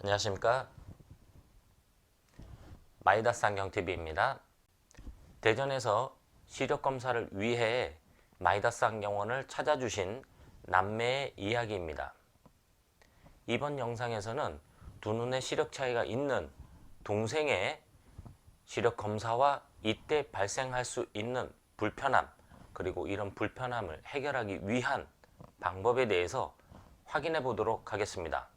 안녕하십니까. 마이다스 안경TV입니다. 대전에서 시력검사를 위해 마이다스 안경원을 찾아주신 남매의 이야기입니다. 이번 영상에서는 두 눈의 시력 차이가 있는 동생의 시력검사와 이때 발생할 수 있는 불편함, 그리고 이런 불편함을 해결하기 위한 방법에 대해서 확인해 보도록 하겠습니다.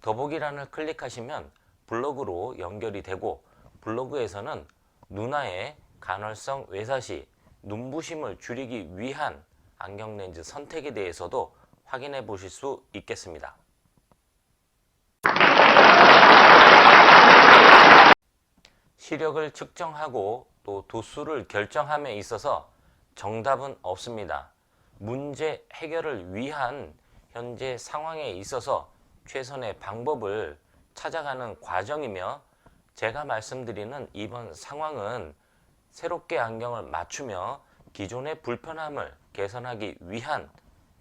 더보기란을 클릭하시면 블로그로 연결이 되고, 블로그에서는 누나의 간헐성 외사시, 눈부심을 줄이기 위한 안경렌즈 선택에 대해서도 확인해 보실 수 있겠습니다. 시력을 측정하고 또 도수를 결정함에 있어서 정답은 없습니다. 문제 해결을 위한 현재 상황에 있어서 최선의 방법을 찾아가는 과정이며, 제가 말씀드리는 이번 상황은 새롭게 안경을 맞추며 기존의 불편함을 개선하기 위한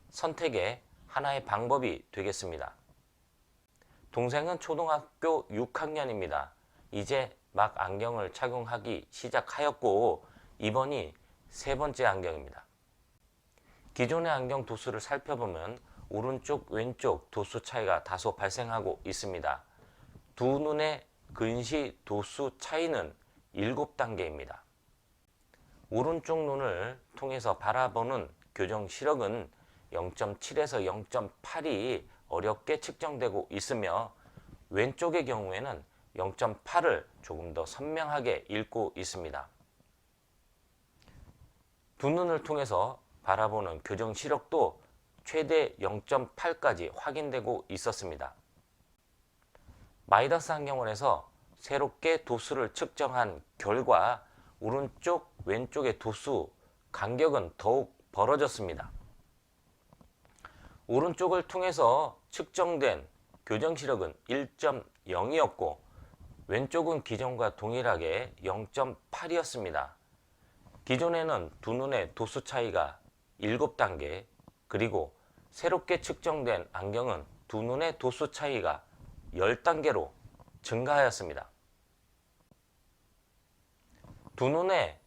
선택의 하나의 방법이 되겠습니다. 동생은 초등학교 6학년입니다. 이제 막 안경을 착용하기 시작하였고, 이번이 세 번째 안경입니다. 기존의 안경 도수를 살펴보면 오른쪽 왼쪽 도수 차이가 다소 발생하고 있습니다. 두 눈의 근시 도수 차이는 7단계입니다. 오른쪽 눈을 통해서 바라보는 교정 시력은 0.7에서 0.8이 어렵게 측정되고 있으며, 왼쪽의 경우에는 0.8을 조금 더 선명하게 읽고 있습니다. 두 눈을 통해서 바라보는 교정 시력도 최대 0.8까지 확인되고 있었습니다. 마이다스 안경원에서 새롭게 도수를 측정한 결과 오른쪽 왼쪽의 도수 간격은 더욱 벌어졌습니다. 오른쪽을 통해서 측정된 교정 시력은 1.0이었고 왼쪽은 기존과 동일하게 0.8이었습니다. 기존에는 두 눈의 도수 차이가 7단계, 그리고 새롭게 측정된 안경은 두 눈의 도수 차이가 10단계로 증가하였습니다. 두 눈의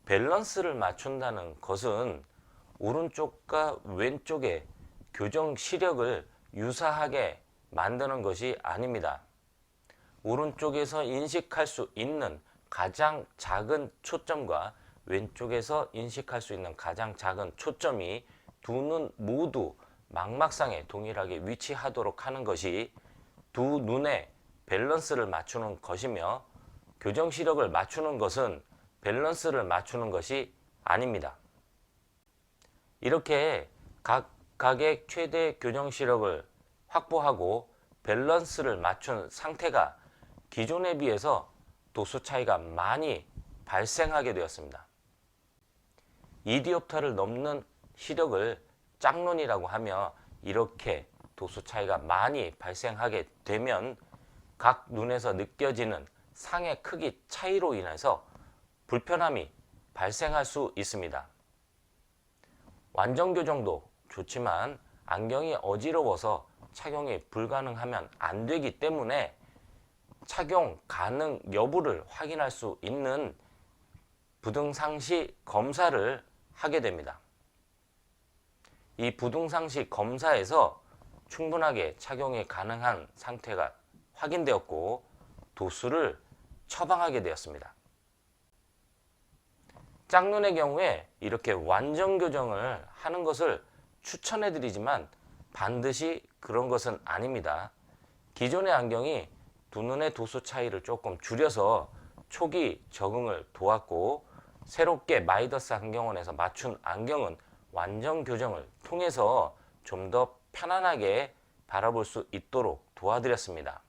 밸런스를 맞춘다는 것은 오른쪽과 왼쪽의 교정 시력을 유사하게 만드는 것이 아닙니다. 오른쪽에서 인식할 수 있는 가장 작은 초점과 왼쪽에서 인식할 수 있는 가장 작은 초점이 두 눈 모두 망막상에 동일하게 위치하도록 하는 것이 두 눈의 밸런스를 맞추는 것이며, 교정 시력을 맞추는 것은 밸런스를 맞추는 것이 아닙니다. 이렇게 각각의 최대 교정 시력을 확보하고 밸런스를 맞춘 상태가 기존에 비해서 도수 차이가 많이 발생하게 되었습니다. 2디옵터를 넘는 시력을 짝눈이라고 하며, 이렇게 도수 차이가 많이 발생하게 되면 각 눈에서 느껴지는 상의 크기 차이로 인해서 불편함이 발생할 수 있습니다. 완전 교정도 좋지만 안경이 어지러워서 착용이 불가능하면 안 되기 때문에 착용 가능 여부를 확인할 수 있는 부등상시 검사를 하게 됩니다. 이 부등상시 검사에서 충분하게 착용이 가능한 상태가 확인되었고 도수를 처방하게 되었습니다. 짝눈의 경우에 이렇게 완전 교정을 하는 것을 추천해 드리지만 반드시 그런 것은 아닙니다. 기존의 안경이 두 눈의 도수 차이를 조금 줄여서 초기 적응을 도왔고, 새롭게 마이다스 안경원에서 맞춘 안경은 완전 교정을 통해서 좀 더 편안하게 바라볼 수 있도록 도와드렸습니다.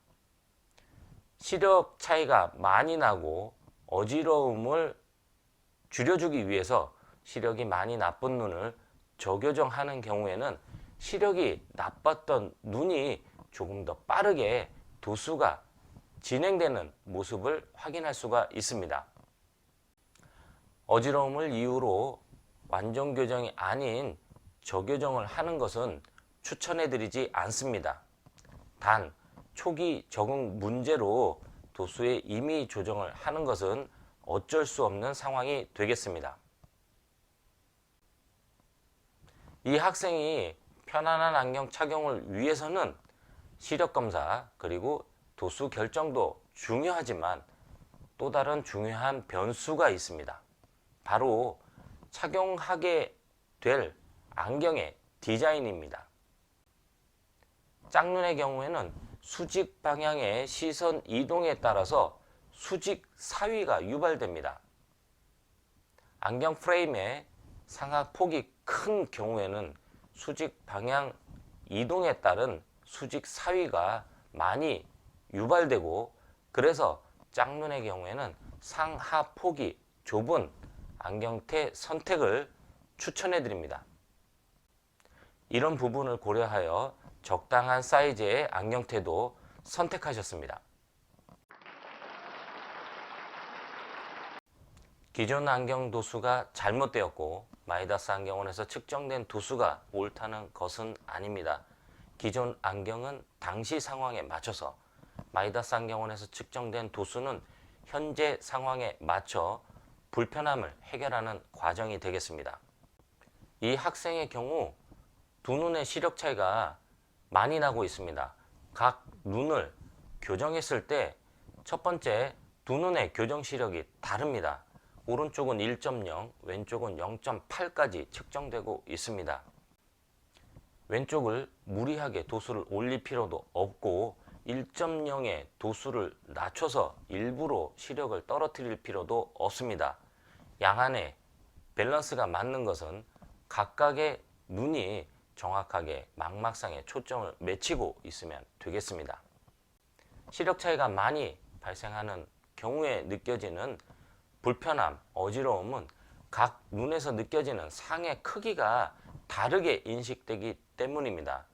시력 차이가 많이 나고 어지러움을 줄여주기 위해서 시력이 많이 나쁜 눈을 저교정하는 경우에는 시력이 나빴던 눈이 조금 더 빠르게 도수가 진행되는 모습을 확인할 수가 있습니다. 어지러움을 이유로 완전 교정이 아닌 저교정을 하는 것은 추천해 드리지 않습니다. 단 초기 적응 문제로 도수의 임의 조정을 하는 것은 어쩔 수 없는 상황이 되겠습니다. 이 학생이 편안한 안경 착용을 위해서는 시력 검사 그리고 도수 결정도 중요하지만 또 다른 중요한 변수가 있습니다. 바로 착용하게 될 안경의 디자인입니다. 짝눈의 경우에는 수직 방향의 시선 이동에 따라서 수직 사위가 유발됩니다. 안경 프레임의 상하폭이 큰 경우에는 수직 방향 이동에 따른 수직 사위가 많이 유발되고, 그래서 짝눈의 경우에는 상하폭이 좁은 안경테 선택을 추천해 드립니다. 이런 부분을 고려하여 적당한 사이즈의 안경테도 선택하셨습니다. 기존 안경 도수가 잘못되었고 마이다스 안경원에서 측정된 도수가 옳다는 것은 아닙니다. 기존 안경은 당시 상황에 맞춰서, 마이다스 안경원에서 측정된 도수는 현재 상황에 맞춰 불편함을 해결하는 과정이 되겠습니다. 이 학생의 경우 두 눈의 시력 차이가 많이 나고 있습니다. 각 눈을 교정했을 때 첫 번째, 두 눈의 교정 시력이 다릅니다. 오른쪽은 1.0, 왼쪽은 0.8까지 측정되고 있습니다. 왼쪽을 무리하게 도수를 올릴 필요도 없고 1.0의 도수를 낮춰서 일부러 시력을 떨어뜨릴 필요도 없습니다. 양안의 밸런스가 맞는 것은 각각의 눈이 정확하게 망막상에 초점을 맺히고 있으면 되겠습니다. 시력 차이가 많이 발생하는 경우에 느껴지는 불편함, 어지러움은 각 눈에서 느껴지는 상의 크기가 다르게 인식되기 때문입니다.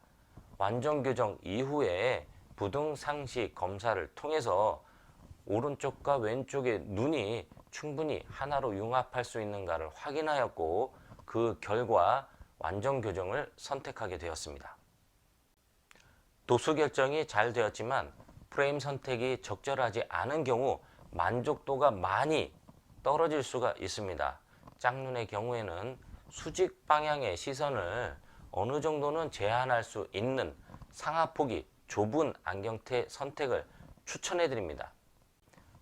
완전 교정 이후에 부등상시 검사를 통해서 오른쪽과 왼쪽의 눈이 충분히 하나로 융합할 수 있는가를 확인하였고, 그 결과 완전 교정을 선택하게 되었습니다. 도수 결정이 잘 되었지만 프레임 선택이 적절하지 않은 경우 만족도가 많이 떨어질 수가 있습니다. 짝눈의 경우에는 수직 방향의 시선을 어느 정도는 제한할 수 있는 상하폭이 좁은 안경테 선택을 추천해 드립니다.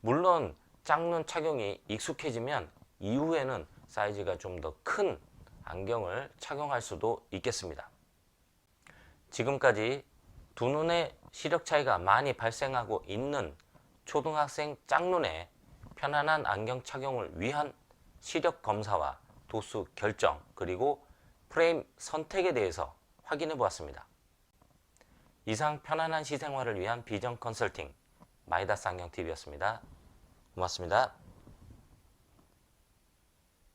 물론 짝눈 착용이 익숙해지면 이후에는 사이즈가 좀 더 큰 안경을 착용할 수도 있겠습니다. 지금까지 두 눈의 시력 차이가 많이 발생하고 있는 초등학생 짝눈의 편안한 안경 착용을 위한 시력 검사와 도수 결정 그리고 프레임 선택에 대해서 확인해 보았습니다. 이상 편안한 시생활을 위한 비전 컨설팅 마이다스 안경TV였습니다. 고맙습니다.